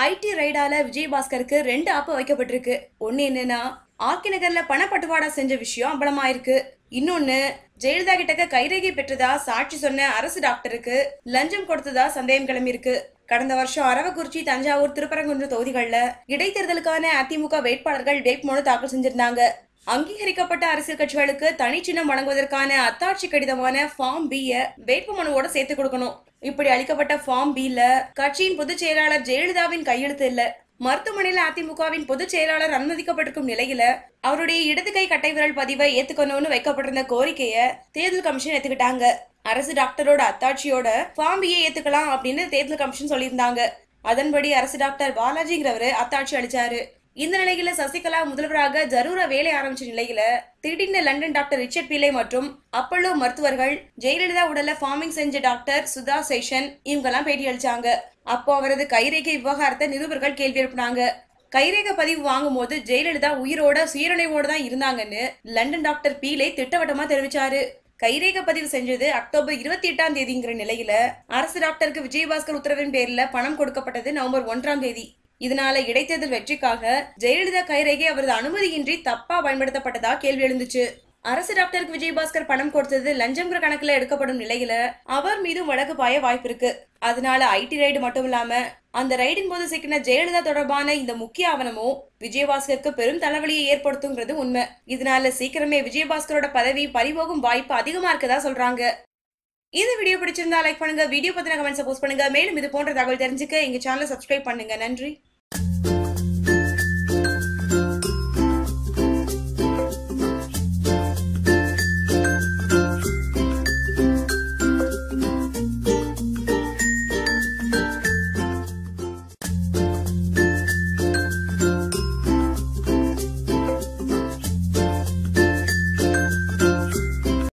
ID ரைடால விஜயபாஸ்கருக்கு 2 ஆப்பு வைக்கப்பட்டிருக்கு. ஒன்னு என்னன்னா, ஆர்கே நகர்ல பணப்பட்டுவாடா செஞ்ச விஷயம் அம்பலமாயிருக்கு. இன்னொன்னு, ஜெயலலிதா கிட்டக்க கைரேகை பெற்றதா சாட்சி சொன்ன அரசு டாக்டருக்கு லஞ்சம் கொடுத்ததா சந்தேகம் கிளம்பியிருக்கு. கடந்த வருஷம் அரவக்குறிச்சி, தஞ்சாவூர், திருப்பரங்குன்றம் தொகுதிகள்ல இடைத்தேர்தலுக்கான அதிமுக வேட்பாளர்கள் வேட்புமனு தாக்கல் செஞ்சிருந்தாங்க. அங்கீகரிக்கப்பட்ட அரசியல் கட்சிகளுக்கு தனி சின்னம் வழங்குவதற்கான அத்தாட்சி கடிதமான ஃபார்ம் பி வேட்புமனுவோட சேர்த்து கொடுக்கணும். இப்படி அளிக்கப்பட்ட ஃபார்ம் பி-ல கட்சியின் பொதுச் செயலாளர் ஜெயலலிதாவின் கையெழுத்து இல்ல. மருத்துவமனையில அதிமுகவின் பொதுச் செயலாளர் அனுமதிக்கப்பட்டிருக்கும் நிலையில அவருடைய இடது கை கட்டை விரல் பதிவை ஏத்துக்கணும்னு வைக்கப்பட்டிருந்த கோரிக்கைய தேர்தல் கமிஷன் ஏத்துக்கிட்டாங்க. அரசு டாக்டரோட அத்தாட்சியோட ஃபார்ம் பி ஏத்துக்கலாம் அப்படின்னு தேர்தல் கமிஷன் சொல்லியிருந்தாங்க. அதன்படி அரசு டாக்டர் பாலாஜிங்கிறவரு அத்தாட்சி அளிச்சாரு. இந்த நிலையில சசிகலா முதல்வராக ஜரூரா வேலை ஆரம்பிச்ச நிலையில திடீர்னு லண்டன் டாக்டர் ரிச்சர்ட் பீலே மற்றும் அப்பல்லோ மருத்துவர்கள் ஜெயலலிதா உடல்ல ஃபார்மிங் செஞ்ச டாக்டர் சுதா சேஷன் இவங்கெல்லாம் பேட்டி அளிச்சாங்க. அப்போ அவரது கைரேகை விவகாரத்தை நிருபர்கள் கேள்வி எழுப்பினாங்க. கைரேகை பதிவு வாங்கும் போது ஜெயலலிதா உயிரோட சுயநினைவோட தான் இருந்தாங்கன்னு லண்டன் டாக்டர் பீலே திட்டவட்டமா தெரிவிச்சாரு. கைரேகை பதிவு செஞ்சது அக்டோபர் 28ஆம் தேதிங்கிற நிலையில அரசு டாக்டருக்கு விஜயபாஸ்கர் உத்தரவின் பேர்ல பணம் கொடுக்கப்பட்டது நவம்பர் 1ஆம் தேதி. இதனால இடைத்தேர்தல் வெற்றிக்காக ஜெயலலிதா கைரேகை அவரது அனுமதியின்றி தப்பா பயன்படுத்தப்பட்டதா கேள்வி எழுந்துச்சு. அரசு டாக்டருக்கு விஜயபாஸ்கர் பணம் கொடுத்தது லஞ்சம்ங்கிற கணக்குல எடுக்கப்படும் நிலையில அவர் மீதும் வழக்கு பாய வாய்ப்பு இருக்கு. அதனால ஐடி ரைடு மட்டும் இல்லாம அந்த ரைடின் போது சிக்கின ஜெயலலிதா தொடர்பான இந்த முக்கிய ஆவணமும் விஜயபாஸ்கருக்கு பெரும் தலைவலியை ஏற்படுத்துங்கிறது உண்மை. இதனால சீக்கிரமே விஜயபாஸ்கரோட பதவி பறிபோகும் வாய்ப்பு அதிகமா இருக்கதா சொல்றாங்க. இந்த வீடியோ பிடிச்சிருந்தா லைக் பண்ணுங்க, வீடியோ பத்தின கமெண்ட்ஸ் போஸ்ட் பண்ணுங்க. மேலும் இது போன்ற தகவல் தெரிஞ்சுக்க எங்க சேனலை சப்ஸ்கிரைப் பண்ணுங்க. நன்றி.